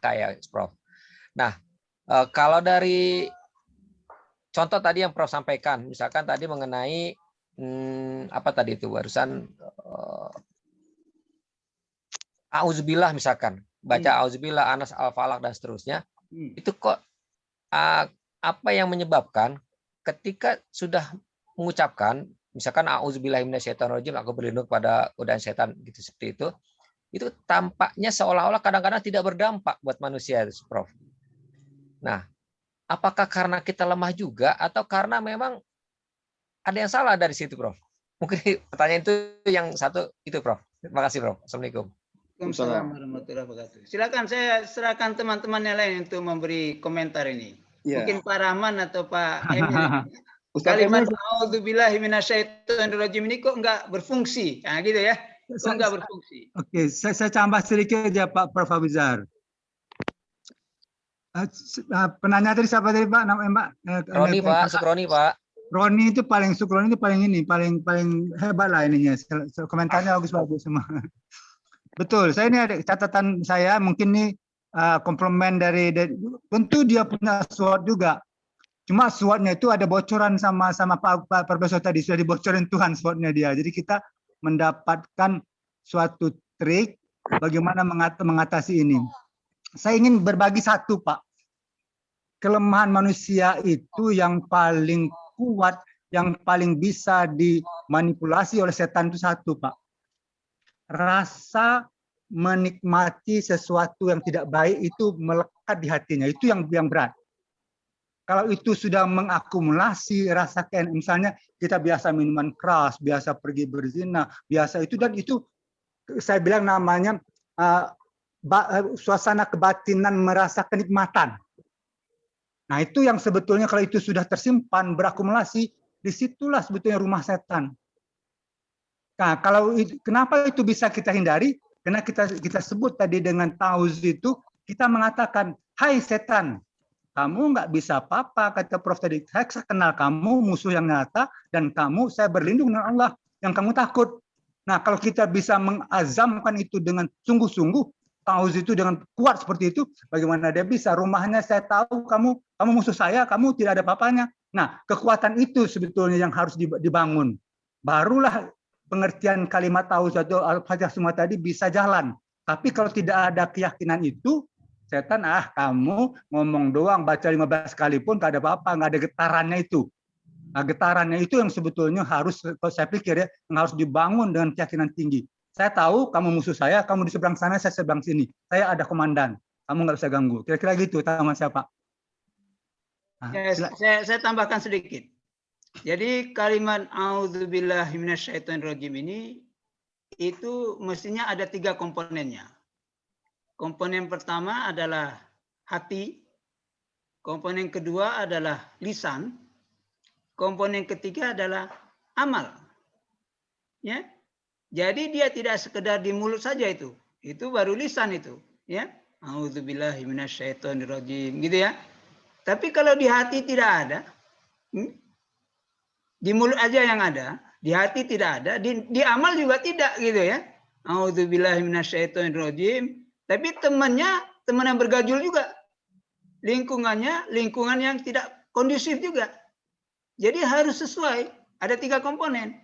ya, Prof. Nah, kalau dari contoh tadi yang Prof sampaikan, misalkan tadi mengenai apa tadi itu barusan auzubillah misalkan, baca auzubillah, anas al-falaq dan seterusnya, itu kok apa yang menyebabkan ketika sudah mengucapkan misalkan auzubillahi minasyaitonirrajim, aku berlindung pada godaan setan gitu seperti itu tampaknya seolah-olah kadang-kadang tidak berdampak buat manusia, Prof. Nah, apakah karena kita lemah juga atau karena memang ada yang salah dari situ, Prof? Mungkin pertanyaan itu yang satu itu, Prof. Terima kasih, Prof. Assalamualaikum. Waalaikumsalam warahmatullahi wabarakatuh. Silakan saya serahkan teman-teman yang lain untuk memberi komentar ini. Ya. Mungkin Pak Rahman atau Pak Emil. Kalimat auzubillahi minasyaitonirrajim ini kok enggak berfungsi? Nah, gitu ya. Kok enggak berfungsi? Oke, saya tambah sedikit aja Pak Prof. Abizar. Penanya tadi siapa tadi Pak? Nama Mbak? Roni Pak, Sukroni Pak. Roni itu paling hebat lah ininya. Komentarnya bagus semua. Betul. Saya ini ada catatan saya mungkin nih komplement dari tentu dia punya SWOT juga. Cuma SWOT-nya itu ada bocoran sama Pak Profesor tadi sudah dibocorin Tuhan SWOT-nya dia. Jadi kita mendapatkan suatu trik bagaimana mengatasi ini. Saya ingin berbagi satu, Pak. Kelemahan manusia itu yang paling kuat, yang paling bisa dimanipulasi oleh setan itu satu, Pak. Rasa menikmati sesuatu yang tidak baik itu melekat di hatinya. Itu yang berat. Kalau itu sudah mengakumulasi rasa misalnya kita biasa minuman keras, biasa pergi berzina, biasa itu dan itu saya bilang namanya suasana kebatinan merasa kenikmatan. Nah itu yang sebetulnya kalau itu sudah tersimpan berakumulasi, disitulah sebetulnya rumah setan. Nah kalau kenapa itu bisa kita hindari? Karena kita sebut tadi dengan tauz itu kita mengatakan, hai setan, kamu nggak bisa apa-apa, kata Prof tadi. Saya kenal kamu, musuh yang nyata, dan saya berlindung dengan Allah yang kamu takut. Nah, kalau kita bisa mengazamkan itu dengan sungguh-sungguh, tauz itu dengan kuat seperti itu, bagaimana dia bisa? Rumahnya saya tahu kamu musuh saya, kamu tidak ada apa-apanya. Nah, kekuatan itu sebetulnya yang harus dibangun. Barulah pengertian kalimat tauz atau al-fatihah semua tadi bisa jalan. Tapi kalau tidak ada keyakinan itu, setan, kamu ngomong doang, baca 15 kali pun gak ada apa-apa, gak ada getarannya itu. Nah, getarannya itu yang sebetulnya harus, saya pikir ya, yang harus dibangun dengan keyakinan tinggi. Saya tahu kamu musuh saya, kamu di seberang sana, saya seberang sini. Saya ada komandan, kamu nggak bisa ganggu. Kira-kira gitu, sama siapa? Nah, saya tambahkan sedikit. Jadi kalimat auzubillahi minasyaitonirrajim ini itu mestinya ada 3 komponennya. Komponen pertama adalah hati, komponen kedua adalah lisan, komponen ketiga adalah amal. Ya. Jadi dia tidak sekedar di mulut saja itu baru lisan itu, ya. Auzubillahi minasyaitonirrajim gitu ya. Tapi kalau di hati tidak ada, di mulut aja yang ada, di hati tidak ada, di amal juga tidak gitu ya. Auzubillahi minasyaitonirrajim. Tapi teman yang bergajul juga. Lingkungannya lingkungan yang tidak kondusif juga. Jadi harus sesuai. Ada 3 komponen.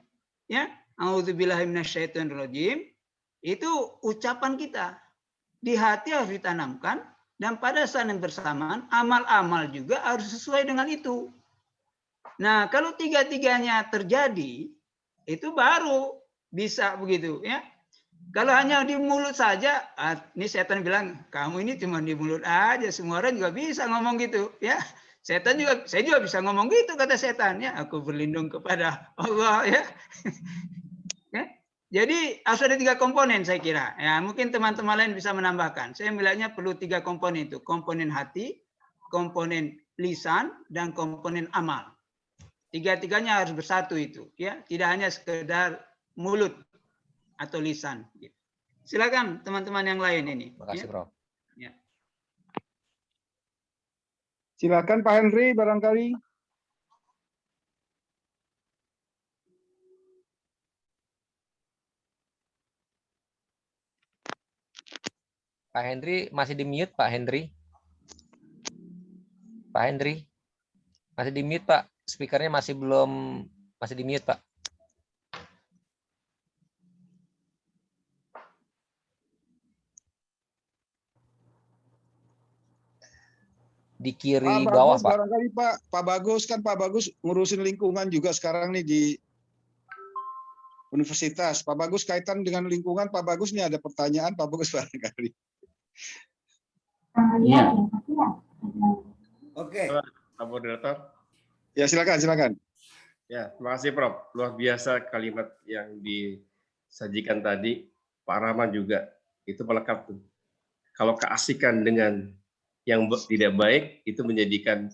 Ya, auzubillahi minasyaitonirrajim itu ucapan kita. Di hati harus ditanamkan dan pada saat yang bersamaan amal-amal juga harus sesuai dengan itu. Nah, kalau 3-tiganya terjadi, itu baru bisa begitu ya. Kalau hanya di mulut saja, ini setan bilang, kamu ini cuma di mulut aja, semua orang juga bisa ngomong gitu, ya. Saya juga bisa ngomong gitu, kata setan, ya. Aku berlindung kepada Allah, ya. Ya. Jadi harus ada 3 komponen saya kira. Ya, mungkin teman-teman lain bisa menambahkan. Saya melihatnya perlu 3 komponen itu, komponen hati, komponen lisan, dan komponen amal. 3-tiganya harus bersatu itu, ya. Tidak hanya sekedar mulut atau lisan. Silakan teman-teman yang lain ini. Terima kasih, Prof. Ya. Silakan Pak Henry barangkali. Pak Hendri masih di mute, Pak Hendri. Pak Hendri masih di mute, Pak. Speakernya masih di mute, Pak. Di kiri Pak bawah, Bagus, Pak. barangkali Pak Bagus kan Pak Bagus ngurusin lingkungan juga sekarang nih di universitas. Pak Bagus kaitan dengan lingkungan, Pak Bagus nih ada pertanyaan Pak Bagus barangkali. Iya. Oke. Pak Moderator. Ya silakan. Ya, terima kasih Prof. Luar biasa kalimat yang disajikan tadi. Pak Rahman juga itu melekat tuh. Kalau keasikan dengan yang tidak baik itu menjadikan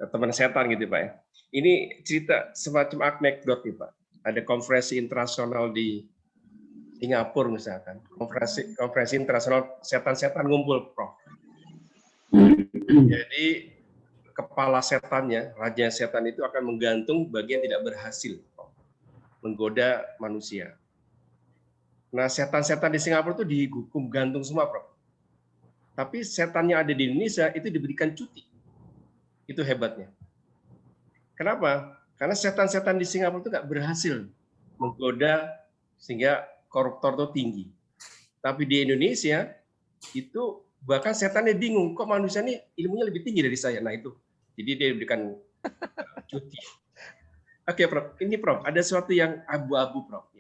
teman setan gitu Pak ya. Ini cerita semacam anekdot nih Pak. Ada konferensi internasional di Singapura misalkan. Konferensi internasional setan-setan ngumpul Prof. Jadi kepala setannya, raja setan itu akan menggantung bagian tidak berhasil menggoda manusia. Nah, setan-setan di Singapura itu dihukum gantung semua, Prof. Tapi setan yang ada di Indonesia itu diberikan cuti. Itu hebatnya. Kenapa? Karena setan-setan di Singapura itu nggak berhasil menggoda sehingga koruptor itu tinggi. Tapi di Indonesia itu bahkan setannya bingung, kok manusia ini ilmunya lebih tinggi dari saya. Nah itu, jadi dia diberikan cuti. Oke, Prof. Ini Prof, ada sesuatu yang abu-abu, Prof.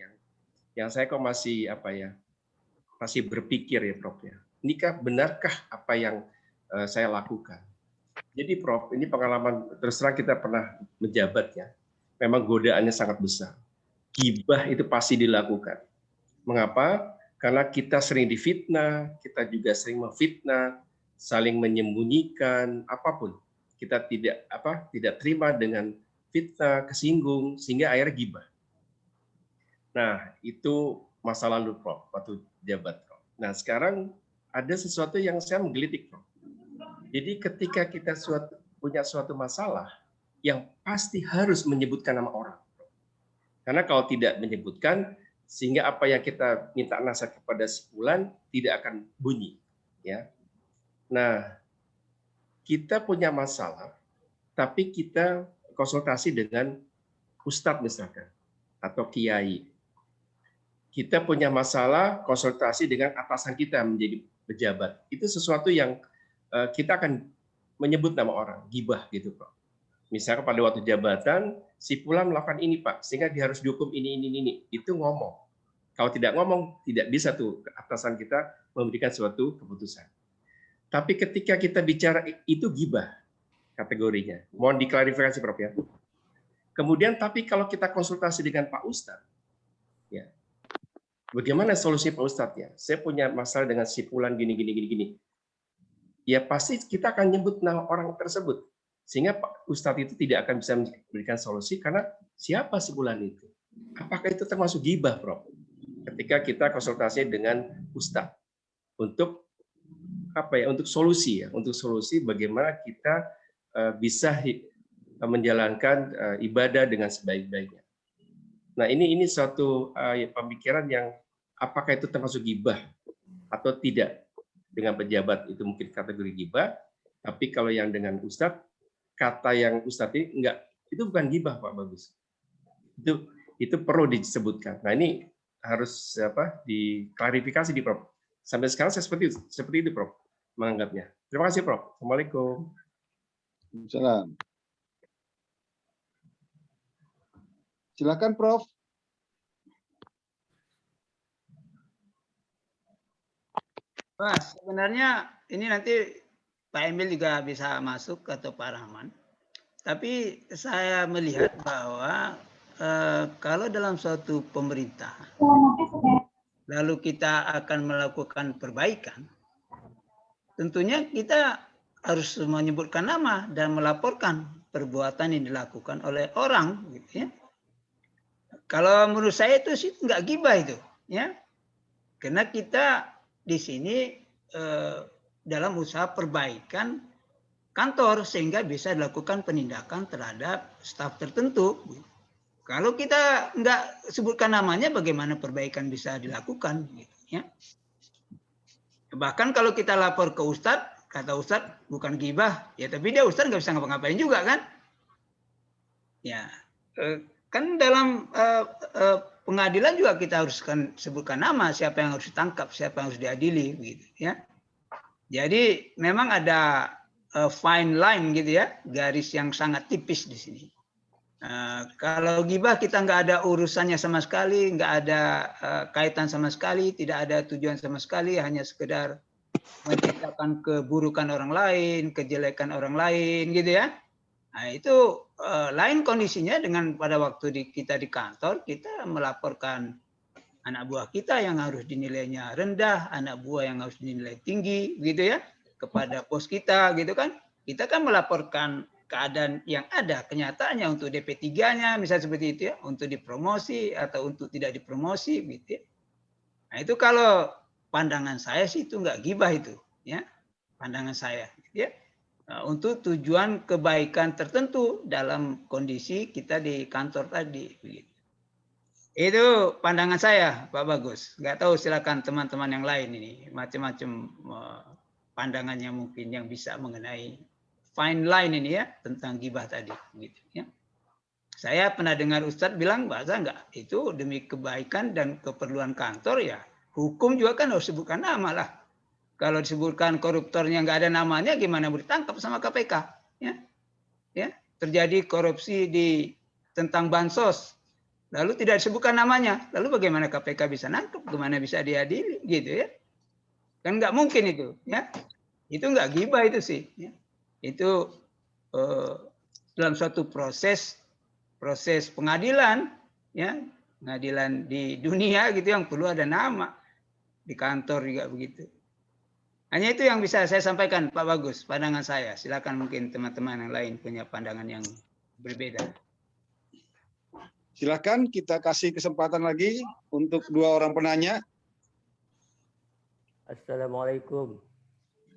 Yang saya kok masih masih berpikir ya, Prof. Ya. Nikah benarkah apa yang saya lakukan? Jadi, Prof, ini pengalaman terus terang kita pernah menjabat ya. Memang godaannya sangat besar. Gibah itu pasti dilakukan. Mengapa? Karena kita sering difitnah, kita juga sering memfitnah, saling menyembunyikan apapun. Kita tidak terima dengan fitnah, kesinggung, sehingga akhirnya gibah. Nah, itu masa lalu, Prof, waktu jabat, Prof. Nah, sekarang ada sesuatu yang saya menggelitik, Prof. Jadi ketika kita punya suatu masalah, yang pasti harus menyebutkan nama orang. Karena kalau tidak menyebutkan, sehingga apa yang kita minta nasihat kepada si fulan tidak akan bunyi, ya. Nah, kita punya masalah, tapi kita konsultasi dengan ustadz misalkan atau kiai. Kita punya masalah konsultasi dengan atasan kita menjadi pejabat. Itu sesuatu yang kita akan menyebut nama orang, gibah gitu, Pak. Misalnya pada waktu jabatan, si fulan melakukan ini, Pak, sehingga dia harus dihukum ini. Itu ngomong. Kalau tidak ngomong, tidak bisa tuh atasan kita memberikan suatu keputusan. Tapi ketika kita bicara itu gibah kategorinya. Mohon diklarifikasi, Prof. Ya. Kemudian, tapi kalau kita konsultasi dengan Pak Ustadz, ya, bagaimana solusi Pak Ustadz ya? Saya punya masalah dengan si fulan gini. Ya pasti kita akan nyebut nama orang tersebut. Sehingga Pak Ustadz itu tidak akan bisa memberikan solusi karena siapa si fulan itu? Apakah itu termasuk gibah, Prof? Ketika kita konsultasi dengan Ustadz untuk untuk solusi ya, untuk solusi bagaimana kita bisa menjalankan ibadah dengan sebaik-baiknya. Nah, ini suatu pemikiran yang apakah itu termasuk gibah atau tidak dengan pejabat itu mungkin kategori gibah, tapi kalau yang dengan Ustadz, kata yang Ustadz ini enggak, itu bukan gibah, Pak Bagus. Itu perlu disebutkan. Nah, ini harus diklarifikasi di Prof. Sampai sekarang saya seperti itu, Prof, menganggapnya. Terima kasih, Prof. Assalamualaikum. Salam. Silakan, Prof. Wah, sebenarnya ini nanti Pak Emil juga bisa masuk atau Pak Rahman. Tapi saya melihat bahwa kalau dalam suatu pemerintah, lalu kita akan melakukan perbaikan, tentunya kita harus menyebutkan nama dan melaporkan perbuatan yang dilakukan oleh orang, gitu ya. Kalau menurut saya itu sih nggak gibah itu, ya, karena kita di sini dalam usaha perbaikan kantor sehingga bisa dilakukan penindakan terhadap staf tertentu. Kalau kita nggak sebutkan namanya, bagaimana perbaikan bisa dilakukan? Gitu, ya. Bahkan kalau kita lapor ke Ustadz, kata Ustadz bukan gibah, ya tapi dia Ustadz nggak bisa ngapa-ngapain juga kan? Ya, kan dalam pengadilan juga kita harus sebutkan nama siapa yang harus ditangkap, siapa yang harus diadili, gitu ya. Jadi memang ada fine line gitu ya, garis yang sangat tipis di sini. Kalau gibah kita nggak ada urusannya sama sekali, nggak ada kaitan sama sekali, tidak ada tujuan sama sekali, hanya sekedar menciptakan keburukan orang lain, kejelekan orang lain, gitu ya. Nah itu lain kondisinya dengan pada waktu kita di kantor, kita melaporkan anak buah kita yang harus dinilainya rendah, anak buah yang harus dinilai tinggi, gitu ya, kepada bos kita, gitu kan. Kita kan melaporkan keadaan yang ada, kenyataannya untuk DP3-nya, misalnya seperti itu ya, untuk dipromosi atau untuk tidak dipromosi, gitu ya. Nah itu kalau pandangan saya sih itu nggak gibah itu, ya, pandangan saya, gitu ya. Untuk tujuan kebaikan tertentu dalam kondisi kita di kantor tadi, begitu. Itu pandangan saya, Pak Bagus. Nggak tahu, silakan teman-teman yang lain ini, macam-macam pandangannya mungkin yang bisa mengenai fine line ini ya, tentang gibah tadi. Gitu, ya. Saya pernah dengar Ustadz bilang, bahasa enggak, itu demi kebaikan dan keperluan kantor ya, hukum juga kan harus sebutkan nama lah. Kalau disebutkan koruptornya nggak ada namanya, gimana boleh ditangkap sama KPK? Ya, ya, terjadi korupsi tentang bansos, lalu tidak disebutkan namanya, lalu bagaimana KPK bisa nangkep, bagaimana bisa diadili, gitu ya? Kan nggak mungkin itu, ya? Itu nggak gibah itu sih. Ya. Itu dalam suatu proses pengadilan, ya, pengadilan di dunia gitu yang perlu ada nama, di kantor juga begitu. Hanya itu yang bisa saya sampaikan, Pak Bagus, pandangan saya. Silakan mungkin teman-teman yang lain punya pandangan yang berbeda. Silakan kita kasih kesempatan lagi untuk dua orang penanya. Assalamualaikum.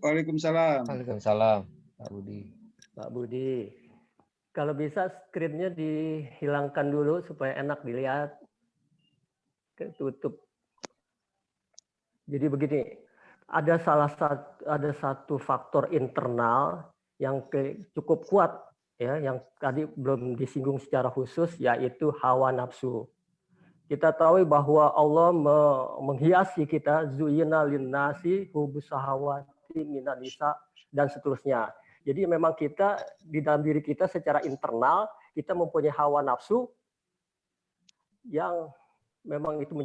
Waalaikumsalam. Waalaikumsalam, Pak Budi. Pak Budi, kalau bisa screen-nya dihilangkan dulu supaya enak dilihat. Ketutup. Jadi begini, ada satu faktor internal yang cukup kuat ya, yang tadi belum disinggung secara khusus, yaitu hawa nafsu. Kita tahu bahwa Allah menghiasi kita, zuyina linnasi hubus syahawati minan nisa, dan seterusnya. Jadi memang kita di dalam diri kita secara internal kita mempunyai hawa nafsu yang memang itu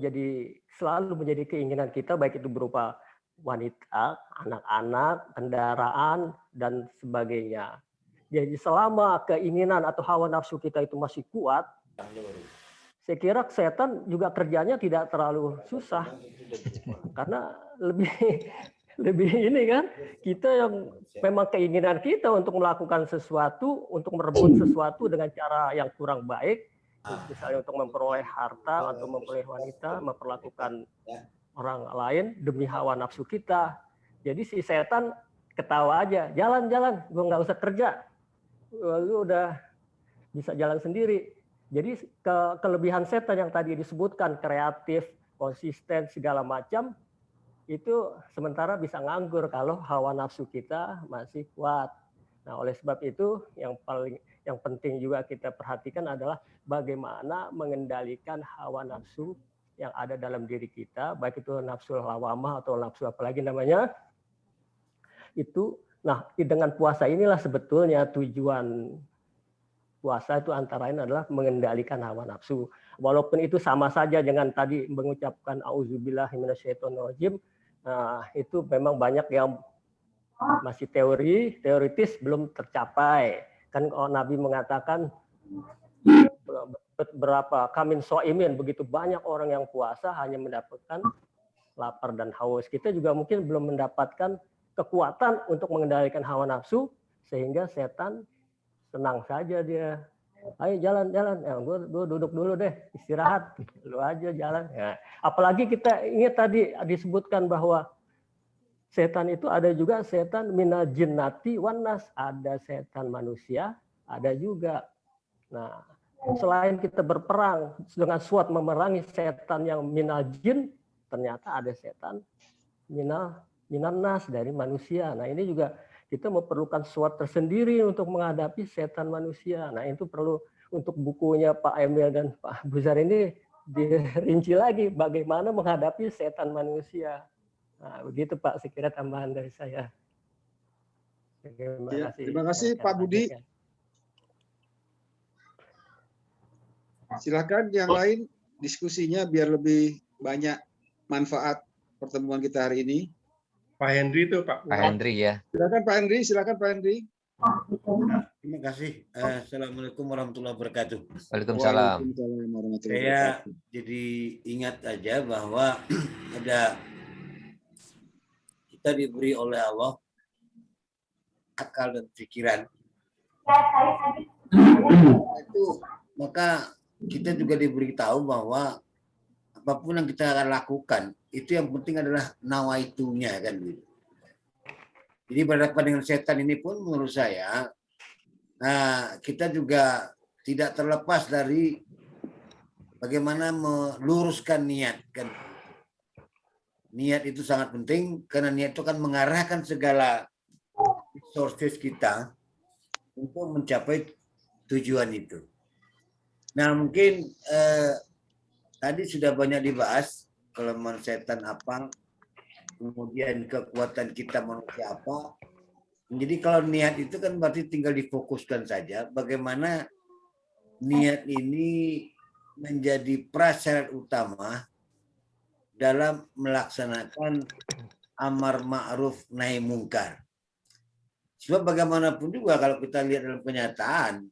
selalu menjadi keinginan kita, baik itu berupa wanita, anak-anak, kendaraan, dan sebagainya. Jadi selama keinginan atau hawa nafsu kita itu masih kuat, saya kira setan juga kerjanya tidak terlalu susah. Karena lebih ini kan, kita yang memang keinginan kita untuk melakukan sesuatu, untuk merebut sesuatu dengan cara yang kurang baik, misalnya untuk memperoleh harta atau memperoleh wanita, memperlakukan orang lain demi hawa nafsu kita. Jadi si setan ketawa aja, jalan-jalan, gue nggak usah kerja, lu udah bisa jalan sendiri. Jadi kelebihan setan yang tadi disebutkan, kreatif, konsisten, segala macam, itu sementara bisa nganggur kalau hawa nafsu kita masih kuat. Nah, oleh sebab itu yang penting juga kita perhatikan adalah bagaimana mengendalikan hawa nafsu yang ada dalam diri kita, baik itu nafsu lawamah atau nafsu apalagi namanya. Itu, nah dengan puasa inilah sebetulnya tujuan puasa itu antara lain adalah mengendalikan hawa nafsu. Walaupun itu sama saja dengan tadi mengucapkan auzubillahi minasyaitonirrajim, nah itu memang banyak yang masih teoritis belum tercapai. Kan Nabi mengatakan berapa kamin soimin, begitu banyak orang yang puasa hanya mendapatkan lapar dan haus. Kita juga mungkin belum mendapatkan kekuatan untuk mengendalikan hawa nafsu, sehingga setan senang saja dia. Ayo jalan-jalan, ya, gue duduk dulu deh, istirahat, lu aja jalan. Ya. Apalagi kita ingat tadi disebutkan bahwa setan itu ada juga setan minal jinnati wan nas, ada setan manusia, ada juga. Nah, selain kita berperang dengan memerangi setan yang minal jin, ternyata ada setan minal minannas, dari manusia. Nah, ini juga kita memerlukan SWOT tersendiri untuk menghadapi setan manusia. Nah, itu perlu untuk bukunya Pak Emil dan Pak Buzar ini dirinci lagi bagaimana menghadapi setan manusia. Nah, begitu Pak, sekira tambahan dari saya. Terima kasih Pak Budi. Silakan yang lain diskusinya biar lebih banyak manfaat pertemuan kita hari ini. Pak Henry itu Pak. Pak Henry ya. Silakan Pak Henry, silakan Pak Henry. Terima kasih. Assalamualaikum warahmatullahi wabarakatuh. Waalaikumsalam. Waalaikumsalam warahmatullahi Saya wabarakatuh. jadi ingat aja bahwa ada kita diberi oleh Allah akal dan pikiran. Itu maka kita juga diberitahu bahwa apapun yang kita akan lakukan itu yang penting adalah nawaitunya kan gitu. Jadi berhadapan dengan setan ini pun menurut saya, kita juga tidak terlepas dari bagaimana meluruskan niat kan. Niat itu sangat penting karena niat itu akan mengarahkan segala resources kita untuk mencapai tujuan itu. Nah mungkin tadi sudah banyak dibahas kelemahan setan apa, kemudian kekuatan kita manusia apa. Jadi kalau niat itu kan berarti tinggal difokuskan saja bagaimana niat ini menjadi prasyarat utama dalam melaksanakan amar ma'ruf nahi mungkar. Sebab bagaimanapun juga kalau kita lihat dalam kenyataan,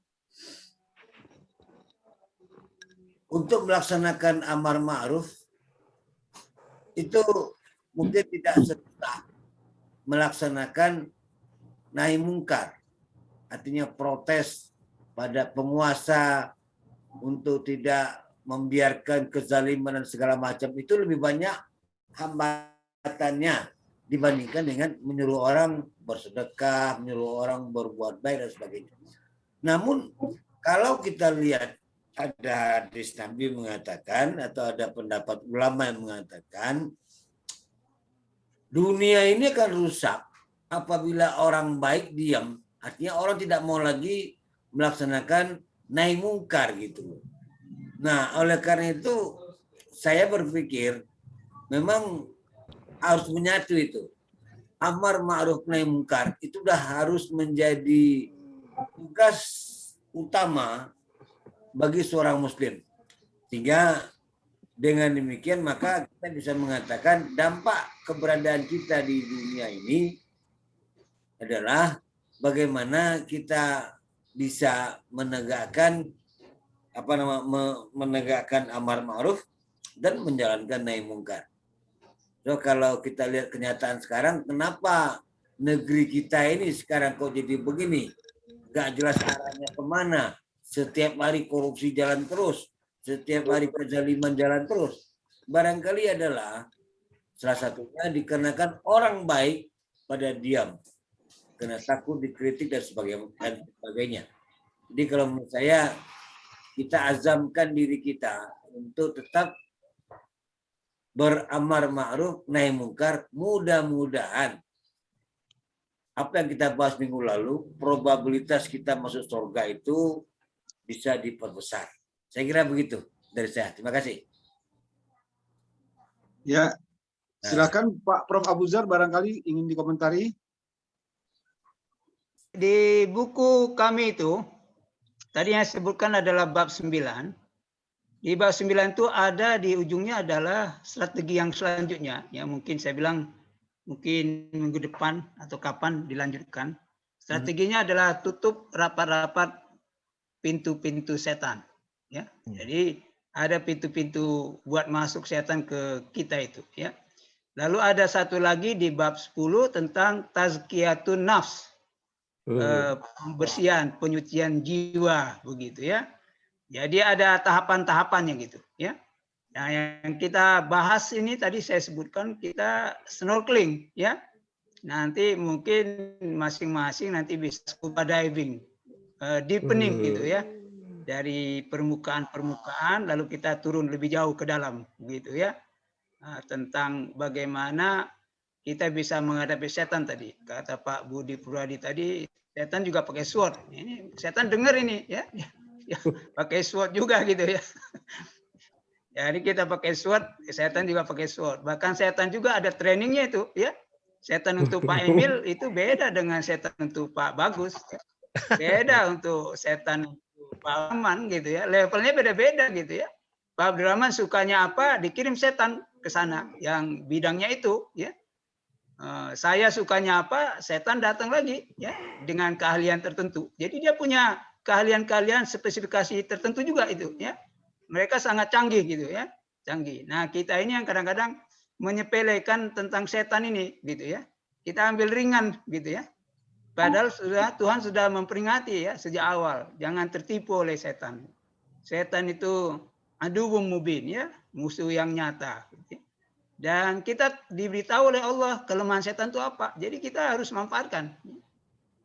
untuk melaksanakan amar ma'ruf itu mungkin tidak serta melaksanakan nahi mungkar. Artinya protes pada penguasa untuk tidak membiarkan kezaliman dan segala macam, itu lebih banyak hambatannya dibandingkan dengan menyuruh orang bersedekah, menyuruh orang berbuat baik dan sebagainya. Namun kalau kita lihat ada hadis Nabi mengatakan atau ada pendapat ulama yang mengatakan dunia ini akan rusak apabila orang baik diam. Artinya orang tidak mau lagi melaksanakan nahi mungkar gitu. Nah, oleh karena itu saya berpikir memang harus menyatu itu. Amar ma'ruf nahi mungkar itu sudah harus menjadi tugas utama bagi seorang muslim. Sehingga dengan demikian maka kita bisa mengatakan dampak keberadaan kita di dunia ini adalah bagaimana kita bisa menegakkan menegakkan amar ma'ruf dan menjalankan nahi mungkar. So kalau kita lihat kenyataan sekarang, kenapa negeri kita ini sekarang kok jadi begini? Gak jelas arahnya kemana. Setiap hari korupsi jalan terus. Setiap hari kezaliman jalan terus. Barangkali adalah salah satunya dikarenakan orang baik pada diam. Karena takut dikritik dan sebagainya. Jadi kalau menurut saya, kita azamkan diri kita untuk tetap beramar ma'ruf nahi mungkar. Mudah-mudahan apa yang kita bahas minggu lalu, probabilitas kita masuk surga itu bisa diperbesar. Saya kira begitu dari saya. Terima kasih. Ya, silakan Pak Prof. Abuzar barangkali ingin dikomentari. Di buku kami itu, tadi yang saya sebutkan adalah bab 9. Di bab 9 itu ada di ujungnya adalah strategi yang selanjutnya. Ya mungkin saya bilang mungkin minggu depan atau kapan dilanjutkan. Strateginya adalah tutup rapat-rapat pintu-pintu setan. Ya, jadi ada pintu-pintu buat masuk setan ke kita itu. Ya. Lalu ada satu lagi di bab 10 tentang tazkiyatun nafs. Pembersihan, penyucian jiwa begitu ya. Jadi ada tahapan-tahapannya gitu ya. Nah, yang kita bahas ini tadi saya sebutkan kita snorkeling ya. Nanti mungkin masing-masing nanti bisa scuba diving, deepening gitu ya. Dari permukaan lalu kita turun lebih jauh ke dalam gitu ya. Tentang bagaimana kita bisa menghadapi setan tadi. Kata Pak Budi Purwadi tadi, setan juga pakai sword. Ini setan dengar ini ya, pakai sword juga gitu ya. Jadi kita pakai sword, setan juga pakai sword. Bahkan setan juga ada trainingnya itu ya. Setan untuk Pak Emil itu beda dengan setan untuk Pak Bagus. Beda untuk setan untuk Pak Aman gitu ya. Levelnya beda-beda gitu ya. Pak Abdurrahman sukanya apa, dikirim setan ke sana yang bidangnya itu ya. Saya sukanya apa, setan datang lagi ya dengan keahlian tertentu. Jadi dia punya keahlian-keahlian spesifikasi tertentu juga itu ya. Mereka sangat canggih gitu ya, canggih. Nah kita ini yang kadang-kadang menyepelekan tentang setan ini gitu ya. Kita ambil ringan gitu ya. Padahal Tuhan sudah memperingati ya sejak awal, jangan tertipu oleh setan. Setan itu aduwwum mubin ya, musuh yang nyata. Gitu. Dan kita diberitahu oleh Allah kelemahan setan itu apa. Jadi kita harus manfaatkan.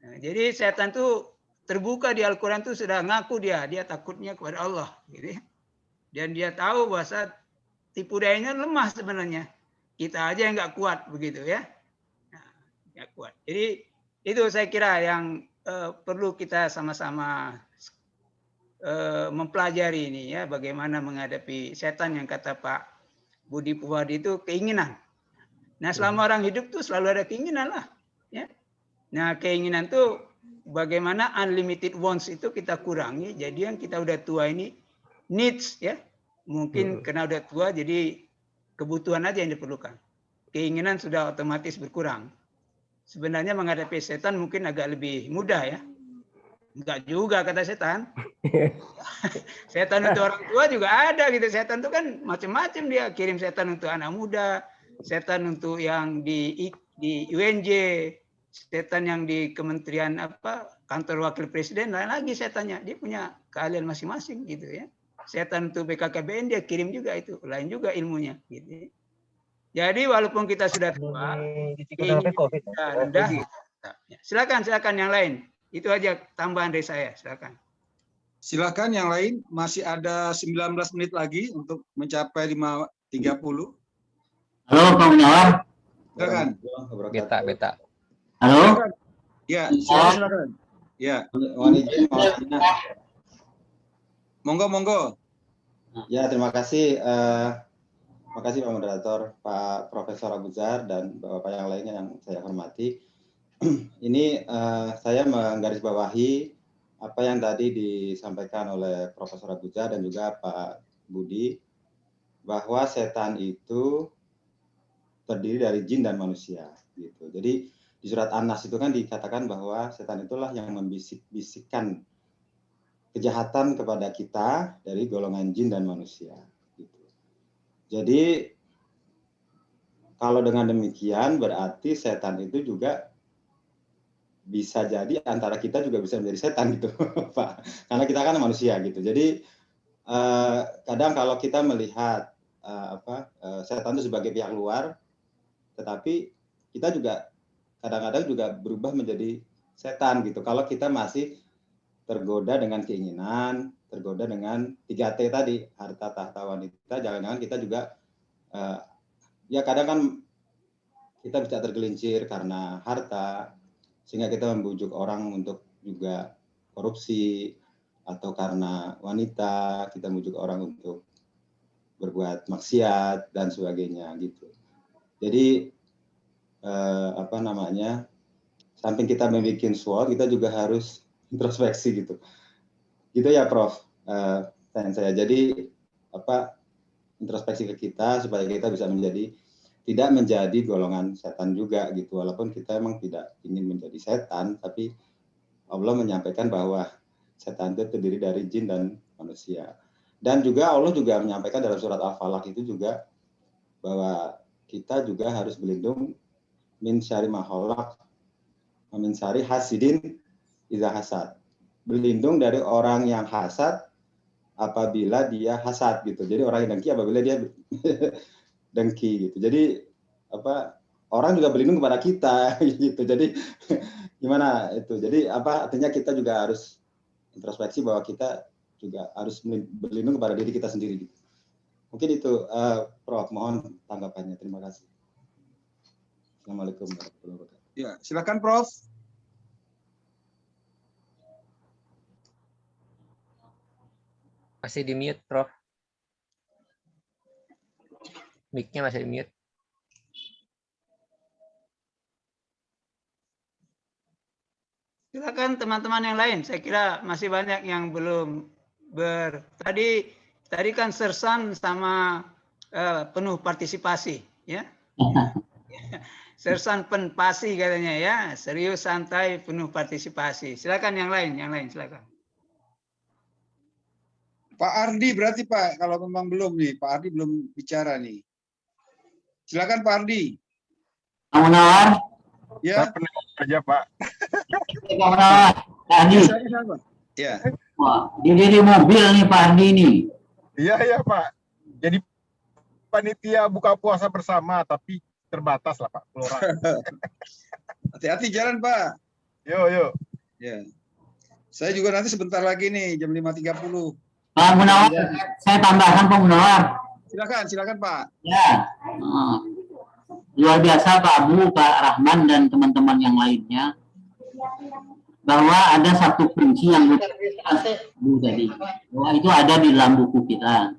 Nah, jadi setan itu terbuka di Al-Quran itu sudah ngaku dia takutnya kepada Allah. Gitu ya. Dan dia tahu bahwa tipu dayanya lemah sebenarnya. Kita aja yang nggak kuat begitu ya. Nah, nggak kuat. Jadi itu saya kira yang perlu kita sama-sama mempelajari ini ya, bagaimana menghadapi setan yang kata Pak Budi Purwadi itu keinginan. Nah selama orang hidup tuh selalu ada keinginan lah. Ya. Nah keinginan tuh bagaimana unlimited wants itu kita kurangi. Jadi yang kita udah tua ini needs ya, mungkin karena udah tua jadi kebutuhan aja yang diperlukan, keinginan sudah otomatis berkurang. Sebenarnya menghadapi setan mungkin agak lebih mudah ya, enggak juga kata setan. Setan untuk orang tua juga ada gitu, setan itu kan macam-macam, dia kirim setan untuk anak muda, setan untuk yang di UNJ, setan yang di kementerian apa kantor wakil presiden, lain lagi setannya, dia punya keahlian masing-masing gitu ya. Setan untuk BKKBN dia kirim juga itu, lain juga ilmunya gitu. Jadi walaupun kita sudah tua, kita rendah. Silakan yang lain. Itu aja tambahan dari saya, silakan. Silakan yang lain, masih ada 19 menit lagi untuk mencapai 5.30. Halo Pak Gunawan. Silakan. Beta. Halo. Ya, silakan. Ya. Monggo. Ya, terima kasih. Terima kasih Pak Moderator, Pak Profesor Abu Zar, dan Bapak yang lainnya yang saya hormati. Ini saya menggarisbawahi apa yang tadi disampaikan oleh Profesor Abu Zar dan juga Pak Budi, bahwa setan itu terdiri dari jin dan manusia. Gitu. Jadi di surat An-Nas itu kan dikatakan bahwa setan itulah yang membisik-bisikkan kejahatan kepada kita dari golongan jin dan manusia. Gitu. Jadi kalau dengan demikian berarti setan itu juga bisa jadi antara kita juga bisa menjadi setan gitu, Pak. Karena kita kan manusia gitu. Jadi kadang kalau kita melihat setan itu sebagai pihak luar, tetapi kita juga kadang-kadang juga berubah menjadi setan gitu. Kalau kita masih tergoda dengan keinginan, tergoda dengan 3T tadi, harta, tahta, wanita, jangan-jangan kita juga ya kadang kan kita bisa tergelincir karena harta, sehingga kita membujuk orang untuk juga korupsi, atau karena wanita kita membujuk orang untuk berbuat maksiat dan sebagainya gitu. Jadi samping kita membuat SWOT, kita juga harus introspeksi gitu. Gitu ya Prof. Saya. Jadi introspeksi ke kita supaya kita bisa tidak menjadi golongan setan juga gitu. Walaupun kita memang tidak ingin menjadi setan, tapi Allah menyampaikan bahwa setan itu terdiri dari jin dan manusia. Dan juga Allah juga menyampaikan dalam surat Al-Falaq itu juga bahwa kita juga harus berlindung min syarri ma khalaq wa min syarri hasidin idza hasad. Berlindung dari orang yang hasad apabila dia hasad gitu. Jadi orang yang dengki apabila dia dengki gitu. Jadi orang juga berlindung kepada kita gitu. Jadi gimana itu? Jadi artinya kita juga harus introspeksi bahwa kita juga harus berlindung kepada diri kita sendiri gitu. Mungkin itu Prof, mohon tanggapannya. Terima kasih. Assalamualaikum warahmatullahi wabarakatuh. Ya, silakan Prof. Masih di mute, Prof. Mic-nya masih di mute. Silakan teman-teman yang lain. Saya kira masih banyak yang belum tadi kan Sersan sama penuh partisipasi, ya. Sersan penpasi katanya ya, serius santai penuh partisipasi. Silakan yang lain silakan. Pak Ardi berarti Pak, kalau memang belum nih, Pak Ardi belum bicara nih. Silakan Pak Ardi. Pak Munawar. Ya. Aja Pak. Pak Munawar. Pak Ardi. Ya. Wah, di mobil nih Pak Ardi nih. Iya Pak. Jadi panitia buka puasa bersama, tapi terbatas lah Pak. Hati-hati jalan Pak. Yuk. Ya. Saya juga nanti sebentar lagi nih, jam 5.30. Pak Munawar, saya tambahkan Pak Munawar. Silakan Pak. Ya, luar biasa Pak Abu, Pak Rahman dan teman-teman yang lainnya, bahwa ada satu kunci yang Bu tadi, bahwa itu ada di dalam buku kita,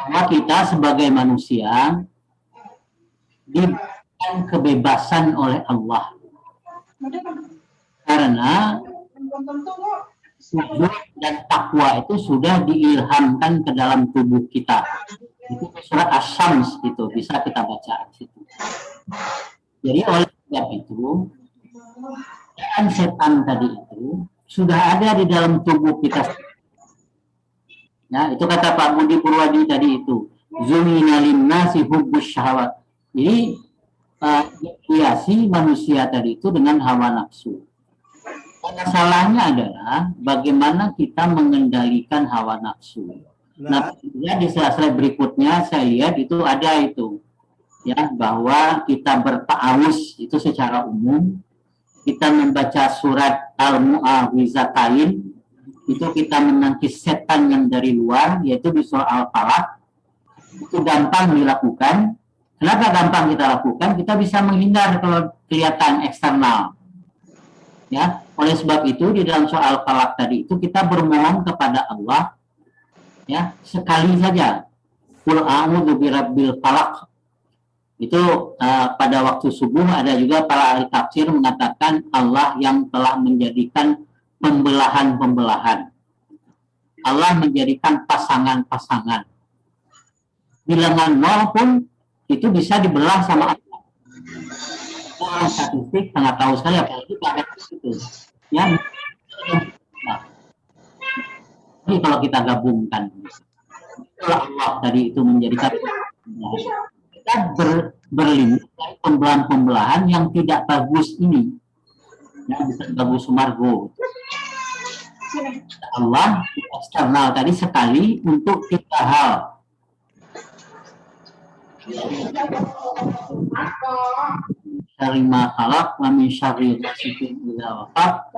bahwa kita sebagai manusia diberikan kebebasan oleh Allah, karena sujud dan takwa itu sudah diilhamkan ke dalam tubuh kita. Itu surat Asy-Syams itu bisa kita baca di situ. Jadi oleh sebab itu, setan tadi itu sudah ada di dalam tubuh kita. Ya, itu kata Pak Budi Purwadi tadi itu. Zumina linnasi hubbus syahwat. Jadi hiasi manusia tadi itu dengan hawa nafsu. Masalahnya adalah bagaimana kita mengendalikan hawa nafsu. Nah, di slide berikutnya saya lihat itu ada itu, ya, bahwa kita berta'awuz itu secara umum, kita membaca surat Al-Mu'awwizatain, itu kita menangkis setan yang dari luar, yaitu di surah Al-Falaq, itu gampang dilakukan. Kenapa gampang kita lakukan? Kita bisa menghindar kalau kelihatan eksternal. Ya, oleh sebab itu di dalam soal falak tadi itu kita bermohon kepada Allah, ya, sekali saja. Qul a'udzu birabbil falaq. Itu pada waktu subuh ada juga para ahli tafsir mengatakan Allah yang telah menjadikan pembelahan-pembelahan. Allah menjadikan pasangan-pasangan. Bilangan 0 pun itu bisa dibelah sama Allah. Orang statistik sangat tahu sekali apalagi pada itu. Ya. Nah, jadi kalau kita gabungkan, Allah tadi itu menjadikan kita berlindung dari pembelahan-pembelahan yang tidak bagus ini, yang bisa bagus sumargo. Allah eksternal tadi sekali untuk 3 hal. Syarri ma khalaq wa min syarri ghasiqin idza waqab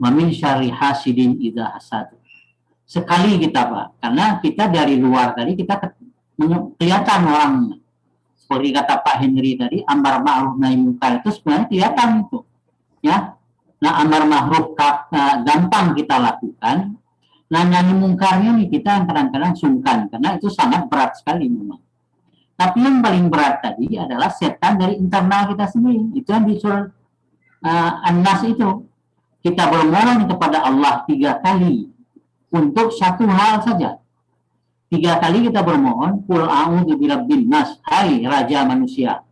wa min syarri hasidin idza hasad. Sekali kita Pak, karena kita dari luar tadi kita kelihatan orang, seperti kata Pak Henry tadi, amar ma'ruf nahi munkar itu sebenarnya kelihatan itu, ya. Nah, amar ma'ruf gampang kita lakukan. Nah, nahi mungkarnya nih kita yang kadang-kadang sungkan karena itu sangat berat sekali memang. Tapi yang paling berat tadi adalah setan dari internal kita sendiri. Itu yang di surah An-Nas itu. Kita bermohon kepada Allah 3 kali untuk 1 hal saja. 3 kali kita bermohon, qul a'udzu birabbin nas, hai raja manusia.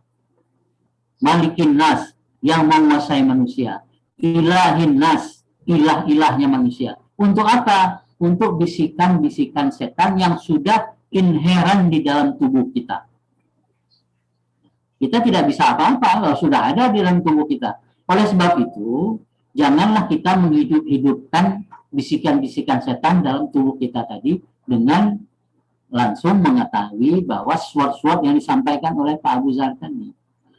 Malikin nas, yang menguasai manusia. Ilahin nas, ilah-ilahnya manusia. Untuk apa? Untuk bisikan-bisikan setan yang sudah inheran di dalam tubuh kita. Kita tidak bisa apa-apa kalau sudah ada di dalam tubuh kita. Oleh sebab itu, janganlah kita menghidupkan bisikan-bisikan setan dalam tubuh kita tadi dengan langsung mengetahui bahwa sword-sword yang disampaikan oleh Pak Abu Zar tadi.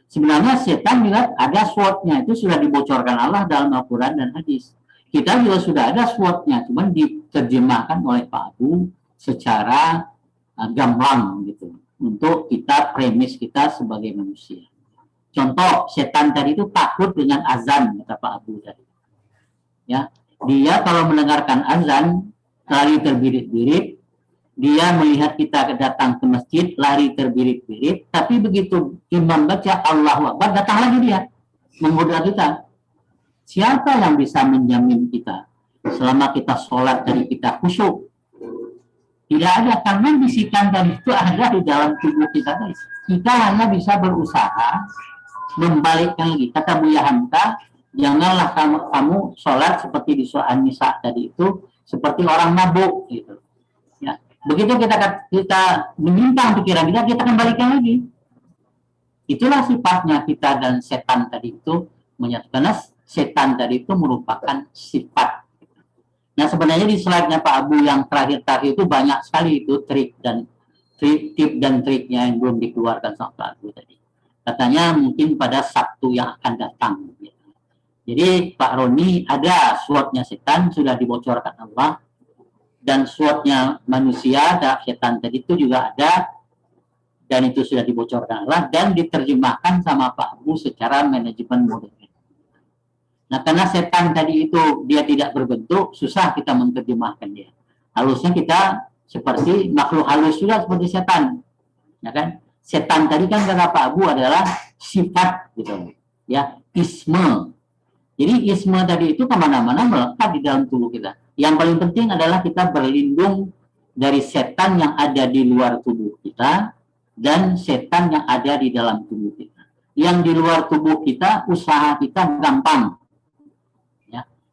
Sebenarnya setan juga ada sword-nya, itu sudah dibocorkan Allah dalam Al-Quran dan hadis. Kita juga sudah ada sword-nya, cuman diterjemahkan oleh Pak Abu secara gamblang gitu. untuk kita premis kita sebagai manusia. Contoh, setan tadi itu takut dengan azan, kata Pak Abu tadi. Ya, dia kalau mendengarkan azan lari terbirit-birit, dia melihat kita datang ke masjid lari terbirit-birit, tapi begitu imam baca Allahu Akbar datang lagi dia menggoda kita. Siapa yang bisa menjamin kita selama kita sholat tadi kita khusyuk? Tidak ada, karena bisikan tadi itu ada di dalam tubuh kita. Kita hanya bisa berusaha membalikkan lagi. Kata Buya Hamka, janganlah kamu sholat seperti di surah An-Nisa tadi itu, seperti orang mabuk gitu. Ya. Begitu kita menyimpang pikiran kita kembalikan lagi. Itulah sifatnya kita dan setan tadi itu menyatu. Karena setan tadi itu merupakan sifat. Nah, sebenarnya di slide-nya Pak Abu yang terakhir itu banyak sekali itu tip dan triknya yang belum dikeluarkan sama Pak Abu tadi. Katanya mungkin pada Sabtu yang akan datang. Jadi Pak Roni ada SWOT-nya setan sudah dibocorkan Allah, dan SWOT-nya manusia dan setan tadi itu juga ada, dan itu sudah dibocorkan Allah dan diterjemahkan sama Pak Abu secara manajemen modern. Nah, karena setan tadi itu dia tidak berbentuk, susah kita menerjemahkan dia. Halusnya kita seperti makhluk halus juga seperti setan. Ya kan? Setan tadi kan kata Pak Abu adalah sifat gitu. Ya, isme. Jadi isme tadi itu kemana-mana melekat di dalam tubuh kita. Yang paling penting adalah kita berlindung dari setan yang ada di luar tubuh kita dan setan yang ada di dalam tubuh kita. Yang di luar tubuh kita, usaha kita gampang.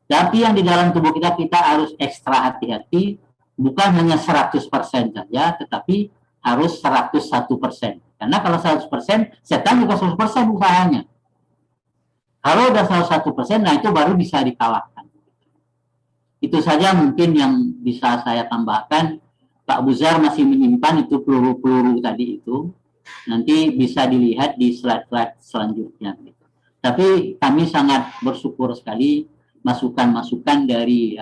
Tapi yang di dalam tubuh kita harus ekstra hati-hati, bukan hanya 100% saja, tetapi harus 101%. Karena kalau 100%, setan juga 100% usahanya. Kalau udah 101%, nah itu baru bisa dikalahkan. Itu saja mungkin yang bisa saya tambahkan. Pak Buzar masih menyimpan itu peluru-peluru tadi itu. Nanti bisa dilihat di slide-slide selanjutnya. Tapi kami sangat bersyukur sekali masukan-masukan dari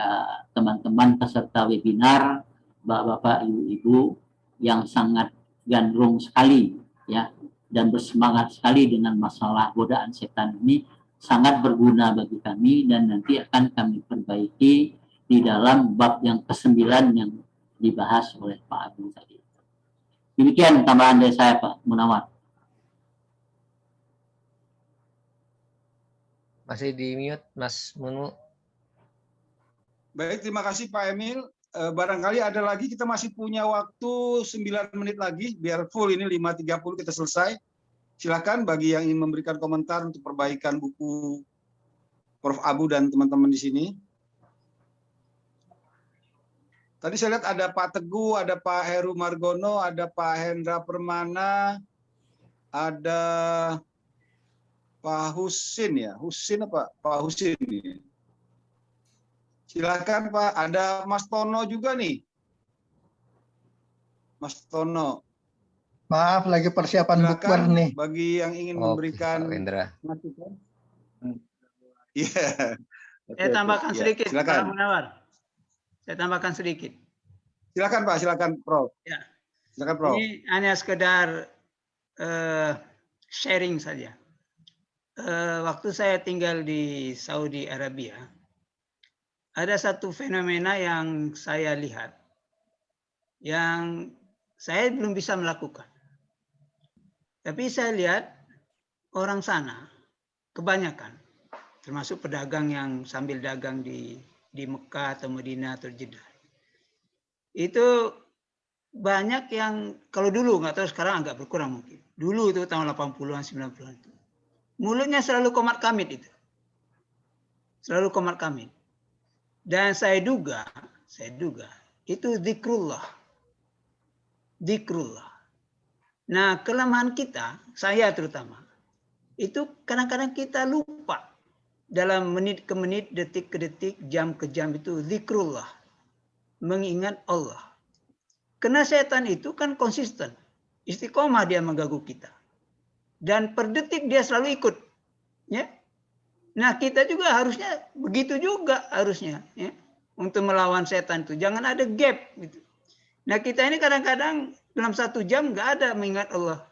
teman-teman peserta webinar, bapak-bapak, ibu-ibu yang sangat gandrung sekali ya dan bersemangat sekali dengan masalah godaan setan ini, sangat berguna bagi kami dan nanti akan kami perbaiki di dalam bab yang ke-9 yang dibahas oleh Pak Abu tadi. Demikian tambahan dari saya, Pak Munawar. Masih di mute, Mas Munu. Baik, terima kasih Pak Emil. Barangkali ada lagi, kita masih punya waktu 9 menit lagi, biar full ini 5.30 kita selesai. Silakan bagi yang ingin memberikan komentar untuk perbaikan buku Prof. Abu dan teman-teman di sini. Tadi saya lihat ada Pak Teguh, ada Pak Heru Margono, ada Pak Hendra Permana, ada Pak Husin ya, Husin apa? Pak Husin. Silakan Pak, ada Mas Tono juga nih. Mas Tono. Maaf, lagi persiapan bukber nih. Bagi yang ingin memberikan masukan. Iya. Saya tambahkan sedikit, Pak Munawar. Saya tambahkan sedikit. Silakan Pak, silakan Prof. Ya. Silakan Prof. Ini hanya sekedar sharing saja. Waktu saya tinggal di Saudi Arabia, ada satu fenomena yang saya lihat, yang saya belum bisa melakukan. Tapi saya lihat orang sana, kebanyakan, termasuk pedagang yang sambil dagang di Mekah atau Madinah atau Jeddah, itu banyak yang, kalau dulu, nggak tahu sekarang agak berkurang mungkin. Dulu itu tahun 80-an, 90-an itu. Mulutnya selalu qomat kamit itu. Selalu qomat kamit. Dan saya duga itu zikrullah. Zikrullah. Nah, kelemahan kita, saya terutama, itu kadang-kadang kita lupa dalam menit ke menit, detik ke detik, jam ke jam itu zikrullah. Mengingat Allah. Karena setan itu kan konsisten. Istiqomah dia mengganggu kita. Dan per detik dia selalu ikut. Ya. Nah, kita juga harusnya begitu juga harusnya ya, untuk melawan setan itu. Jangan ada gap gitu. Nah kita ini kadang-kadang dalam 1 jam nggak ada mengingat Allah.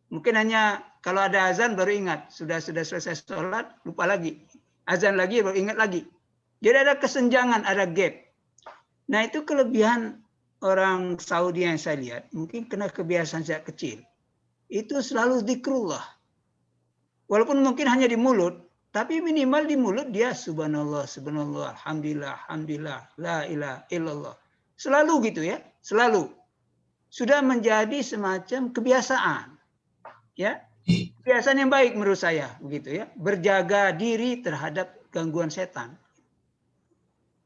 Mungkin hanya kalau ada azan baru ingat. Sudah selesai sholat, lupa lagi. Azan lagi, baru ingat lagi. Jadi ada kesenjangan, ada gap. Nah itu kelebihan orang Saudi yang saya lihat. Mungkin kena kebiasaan sejak kecil. Itu selalu zikrullah. Walaupun mungkin hanya di mulut, tapi minimal di mulut dia subhanallah, subhanallah, alhamdulillah, alhamdulillah, la ilaha illallah. Selalu gitu ya, selalu. Sudah menjadi semacam kebiasaan. Ya, kebiasaan yang baik menurut saya, begitu ya. Berjaga diri terhadap gangguan setan.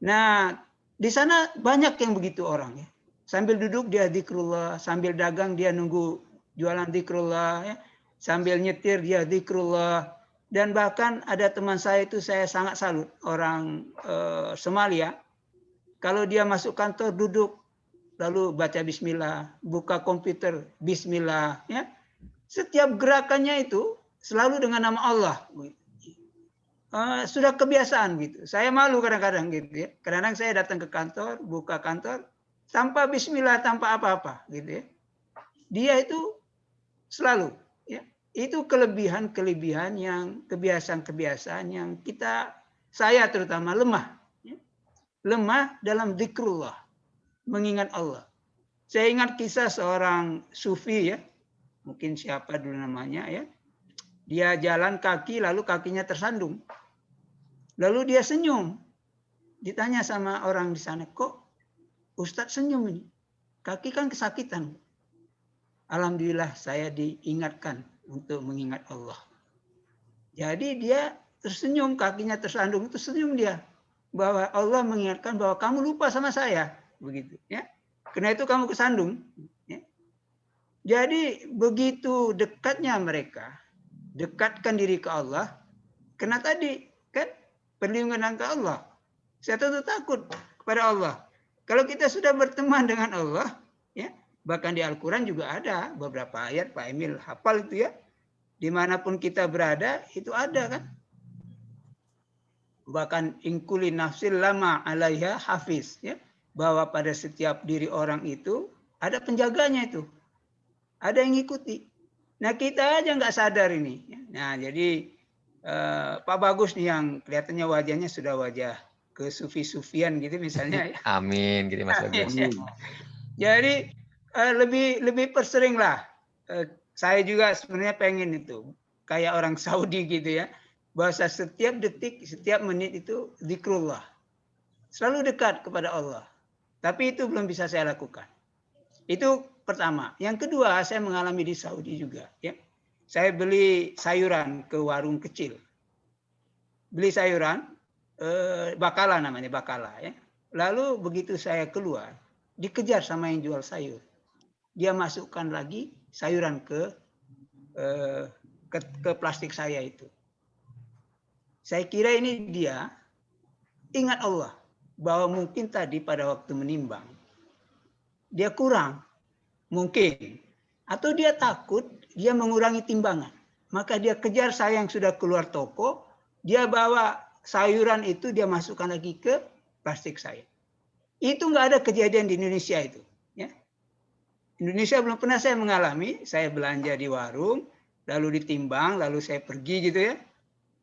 Nah, di sana banyak yang begitu orang ya. Sambil duduk dia zikrullah, sambil dagang dia nunggu jualan zikrullah ya. Sambil nyetir dia zikrullah. Dan bahkan ada teman saya itu saya sangat salut, orang Somalia. Kalau dia masuk kantor duduk lalu baca bismillah, buka komputer bismillah ya. Setiap gerakannya itu selalu dengan nama Allah. Sudah kebiasaan gitu. Saya malu kadang-kadang gitu ya. Kadang-kadang saya datang ke kantor, buka kantor tanpa bismillah, tanpa apa-apa gitu ya. Dia itu selalu ya. Itu kelebihan-kelebihan yang kebiasaan-kebiasaan yang saya terutama lemah. Ya. Lemah dalam zikrullah, mengingat Allah. Saya ingat kisah seorang sufi ya. Mungkin siapa dulu namanya ya. Dia jalan kaki lalu kakinya tersandung. Lalu dia senyum. Ditanya sama orang di sana, kok Ustadz senyum ini? Kaki kan kesakitan. Alhamdulillah saya diingatkan untuk mengingat Allah. Jadi dia tersenyum, kakinya tersandung, itu senyum dia. Bahwa Allah mengingatkan bahwa kamu lupa sama saya. Begitu ya. Karena itu kamu kesandung. Jadi begitu dekatnya mereka, dekatkan diri ke Allah, karena tadi kan perlindungan ke Allah. Saya tentu takut kepada Allah. Kalau kita sudah berteman dengan Allah, ya bahkan di Al-Quran juga ada beberapa ayat, Pak Emil hafal itu ya, dimanapun kita berada itu ada kan. Bahkan ingkuli nafsil lama alaiha hafiz, ya bahwa pada setiap diri orang itu ada penjaganya itu. Ada yang ngikuti. Nah kita aja nggak sadar ini. Nah jadi Pak Bagus nih yang kelihatannya wajahnya sudah wajah kesufi-sufian gitu misalnya. Ya. Amin, gitu Mas Bagus. Jadi lebih persering lah. Saya juga sebenarnya pengen itu kayak orang Saudi gitu ya. Bahwa setiap detik, setiap menit itu zikrullah. Selalu dekat kepada Allah. Tapi itu belum bisa saya lakukan. Itu pertama. Yang kedua, saya mengalami di Saudi juga. Ya. Saya beli sayuran ke warung kecil. Beli sayuran, bakala namanya, bakala. Ya. Lalu begitu saya keluar, dikejar sama yang jual sayur. Dia masukkan lagi sayuran ke plastik saya itu. Saya kira ini dia ingat Allah. Bahwa mungkin tadi pada waktu menimbang, dia kurang. Mungkin. Atau dia takut, dia mengurangi timbangan. Maka dia kejar saya yang sudah keluar toko, dia bawa sayuran itu, dia masukkan lagi ke plastik saya. Itu nggak ada kejadian di Indonesia itu. Ya. Indonesia belum pernah saya mengalami, saya belanja di warung, lalu ditimbang, lalu saya pergi gitu ya.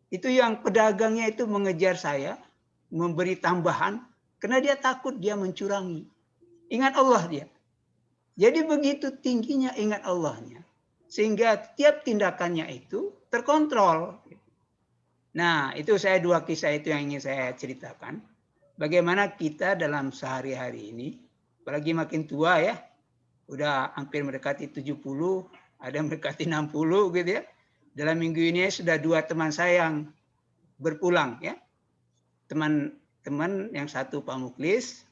Itu yang pedagangnya itu mengejar saya, memberi tambahan, karena dia takut dia mencurangi. Ingat Allah dia. Jadi begitu tingginya ingat Allahnya. Sehingga tiap tindakannya itu terkontrol. Nah, itu saya dua kisah itu yang ingin saya ceritakan. Bagaimana kita dalam sehari-hari ini, apalagi makin tua ya, udah hampir mendekati 70, ada mendekati 60 gitu ya. Dalam minggu ini sudah 2 teman saya yang berpulang ya. Teman-teman yang satu Pak Muklis,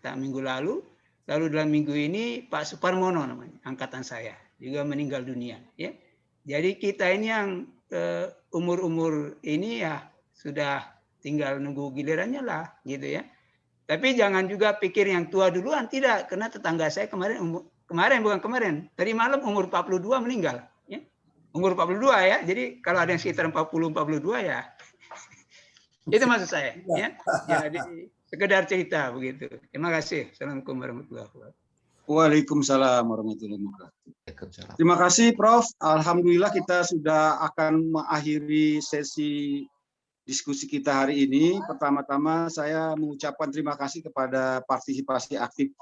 minggu lalu. Lalu dalam minggu ini Pak Suparmono namanya, angkatan saya, juga meninggal dunia. Ya. Jadi kita ini yang umur-umur ini ya sudah tinggal nunggu gilirannya lah, gitu ya. Tapi jangan juga pikir yang tua duluan, tidak. Karena tetangga saya kemarin tadi malam umur 42 meninggal. Ya. Umur 42 ya, jadi kalau ada yang sekitar 40-42 ya, itu maksud saya. Ya. Jadi sekedar cerita begitu. Terima kasih. Assalamualaikum warahmatullahi wabarakatuh. Waalaikumsalam warahmatullahi wabarakatuh. Waalaikumsalam. Terima kasih Prof. Alhamdulillah kita sudah akan mengakhiri sesi diskusi kita hari ini. Pertama-tama saya mengucapkan terima kasih kepada partisipasi aktif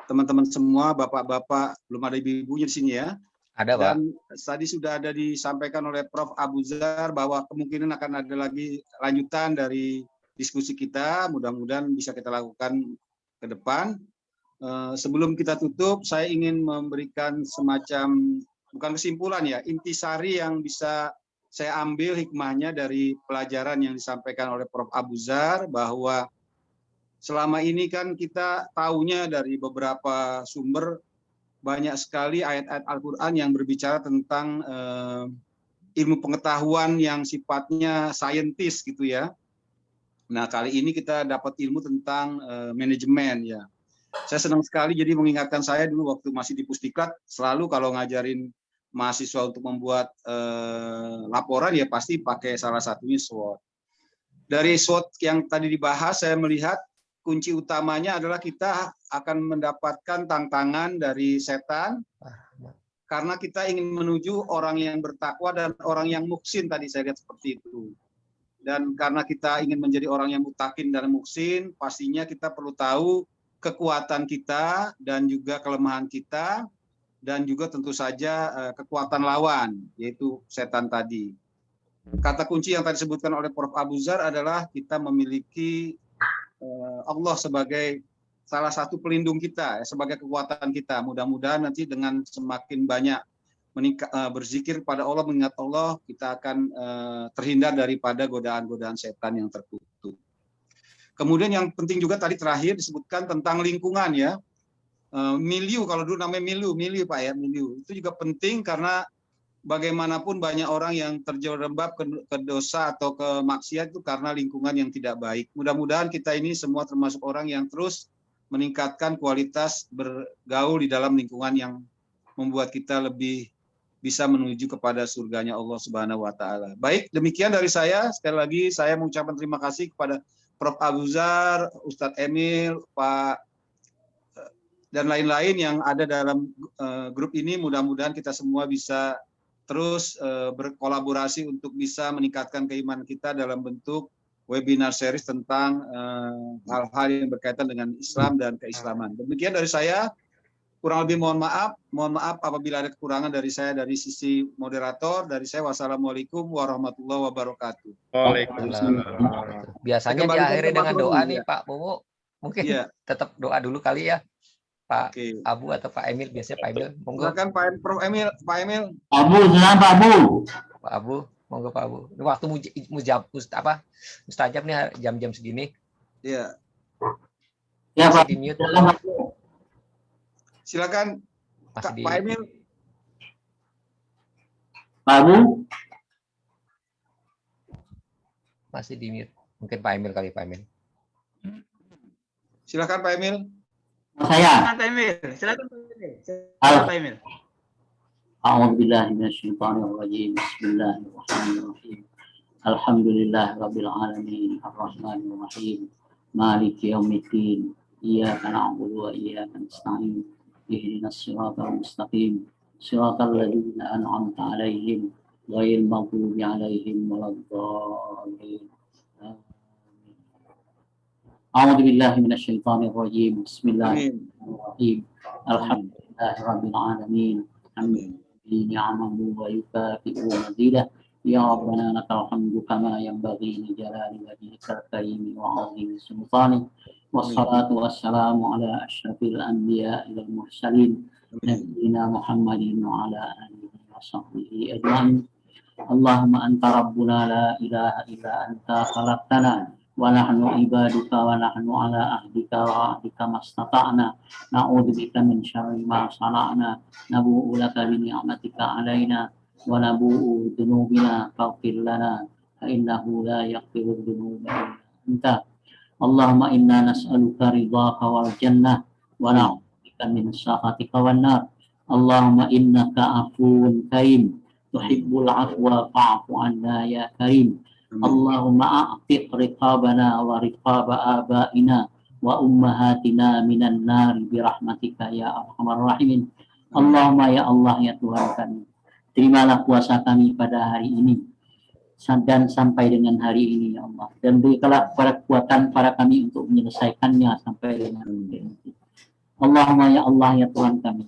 teman-teman semua, bapak-bapak, belum ada ibu-ibunya di sini ya. Ada, Pak. Dan tadi sudah ada disampaikan oleh Prof. Abuzar bahwa kemungkinan akan ada lagi lanjutan dari diskusi kita. Mudah-mudahan bisa kita lakukan ke depan. Sebelum kita tutup, saya ingin memberikan semacam, bukan kesimpulan ya, intisari yang bisa saya ambil hikmahnya dari pelajaran yang disampaikan oleh Prof. Abuzar, bahwa selama ini kan kita tahunya dari beberapa sumber, banyak sekali ayat-ayat Al-Quran yang berbicara tentang ilmu pengetahuan yang sifatnya saintis gitu ya. Nah, kali ini kita dapat ilmu tentang manajemen ya. Saya senang sekali, jadi mengingatkan saya dulu waktu masih di Pusdiklat, selalu kalau ngajarin mahasiswa untuk membuat laporan ya pasti pakai salah satunya SWOT. Dari SWOT yang tadi dibahas, saya melihat kunci utamanya adalah kita akan mendapatkan tantangan dari setan karena kita ingin menuju orang yang bertakwa dan orang yang muksin, tadi saya lihat seperti itu. Dan karena kita ingin menjadi orang yang mutakin dan muksin, pastinya kita perlu tahu kekuatan kita dan juga kelemahan kita dan juga tentu saja kekuatan lawan, yaitu setan tadi. Kata kunci yang tadi disebutkan oleh Prof. Abuzar adalah kita memiliki Allah sebagai salah satu pelindung kita, sebagai kekuatan kita. Mudah-mudahan nanti dengan semakin banyak berzikir pada Allah, mengingat Allah, kita akan terhindar daripada godaan-godaan setan yang terkutuk. Kemudian yang penting juga tadi terakhir disebutkan tentang lingkungan ya. Milieu, kalau dulu namanya milieu Pak ya, milieu. Itu juga penting karena bagaimanapun banyak orang yang terjerembab ke dosa atau ke maksiat itu karena lingkungan yang tidak baik. Mudah-mudahan kita ini semua termasuk orang yang terus meningkatkan kualitas bergaul di dalam lingkungan yang membuat kita lebih bisa menuju kepada surganya Allah Subhanahu wa taala. Baik, demikian dari saya. Sekali lagi saya mengucapkan terima kasih kepada Prof. Abuzar, Ustadz Emil, Pak dan lain-lain yang ada dalam grup ini. Mudah-mudahan kita semua bisa terus berkolaborasi untuk bisa meningkatkan keimanan kita dalam bentuk webinar series tentang hal-hal yang berkaitan dengan Islam dan keislaman. Demikian dari saya, kurang lebih mohon maaf apabila ada kekurangan dari saya dari sisi moderator. Dari saya, wassalamualaikum warahmatullahi wabarakatuh. Waalaikumsalam. Biasanya diakhiri dengan doa nih Pak Bowo, mungkin tetap doa dulu kali ya. Pak Abu atau Pak Emil, biasanya Pak Emil, monggo. Silakan Prof. Emil, Pak Emil. Abu, silakan Pak Abu. Pak Abu, monggo Pak Abu. Ini waktu mustajab nih jam-jam segini. Iya. Ya Pak. Silakan Pak Emil. Pak Abu. Masih di mute. Mungkin Pak Emil kali, Pak Emil. Silakan Pak Emil. Saya. Pak Emil, silakan Pak Emil. A'udzubillahi minasyaitonirrajim. Bismillahirrahmanirrahim. Alhamdulillah rabbil alamin, arrahmanir rahim, maliki yaumiddin. Iyyaka na'budu wa iyyaka nasta'in. Ihdinas siratal mustaqim. Siratal ladzina an'amta 'alaihim ghairil maghdubi 'alaihim waladdallin. A'udzu billahi minasyaitonir rajim. Bismillahirrahmanirrahim. Alhamdulillahi rabbil alamin. Hamdan ni'amahu wa yukafi'u mazidah. Ya Rabbana lakal hamdu kama yanbaghi li jalali wajhikal karim wa 'azimi sultanik. Wassalatu wassalamu ala asyrafil anbiya'i wal mursalin nabiyyina Muhammadin wa ala alihi wa sahbihi ajma'in. Allahumma anta rabbuna la ilaha illa anta khalaqtana wa nahnu ibaduka wa nahnu ala ahdika wa ahdika mastata'na na'udzubika min syarri ma sana'na nabu'u laka bi ni'matika 'alaina wa nabu'u dzunubina faghfir lana fa innahu la yaghfiru dzunuba illa anta. Allahumma inna nas'aluka ridhaka wal jannah wa na'udzubika min sakhatika wan nar. Allahumma innaka 'afuwun karim tuhibbul 'afwa fa'fu 'anna ya karim. Allahumma a'tiq riqabana wa riqaba abaina wa ummahatina minan nar birahmatika ya arhamar rahimin. Allahumma ya Allah ya Tuhan kami, terimalah puasa kami pada hari ini dan sampai dengan hari ini ya Allah, dan berikanlah kekuatan para kami untuk menyelesaikannya sampai dengan nanti. Allahumma ya Allah ya Tuhan kami,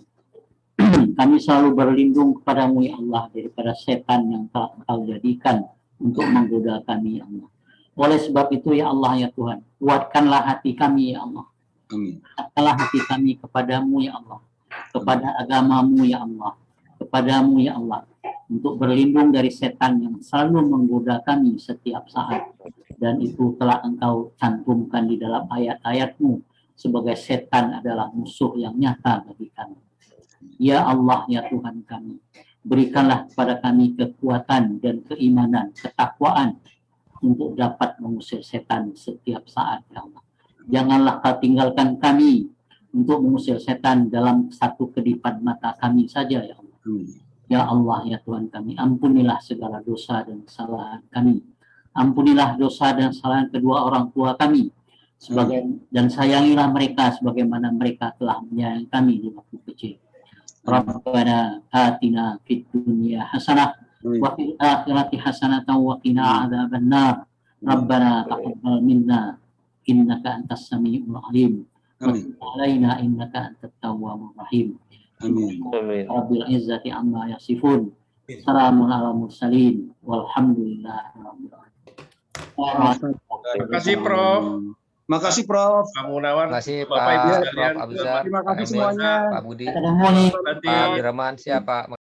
kami selalu berlindung kepadamu ya Allah daripada setan yang telah Engkau jadikan untuk menggoda kami ya Allah. Oleh sebab itu ya Allah ya Tuhan, kuatkanlah hati kami ya Allah. Kuatkanlah hati kami kepadamu ya Allah, kepada agamamu ya Allah, kepadamu ya Allah, untuk berlindung dari setan yang selalu menggoda kami setiap saat. Dan itu telah Engkau cantumkan di dalam ayat-ayat-Mu sebagai setan adalah musuh yang nyata bagi kami. Ya Allah ya Tuhan kami, berikanlah kepada kami kekuatan dan keimanan, ketakwaan untuk dapat mengusir setan setiap saat ya Allah. Janganlah Kau tinggalkan kami untuk mengusir setan dalam satu kedipan mata kami saja ya Allah. Ya Allah ya Tuhan kami, ampunilah segala dosa dan kesalahan kami. Ampunilah dosa dan kesalahan kedua orang tua kami, dan sayangilah mereka sebagaimana mereka telah menyayangi kami di waktu kecil. Rabbana atina fid dunya hasanah wa fil akhirati hasanatan wa qina adzabannar. Rabbana taqabbal minna innaka antas samiul alim wa tub alaina innaka antat tawwabur rahim. Amin. Rabbil izzati amma yasifun. Salamun ala mursalin walhamdulillah. Terima kasih Prof. Terima kasih Prof. Pak Munawar. Terima kasih Bapak Ibu Pak sekalian. Prof. Abuzar, Terima kasih Pak Emil, semuanya. Pak Budi, Assalamualaikum. Pak Abdurrahman, siapa?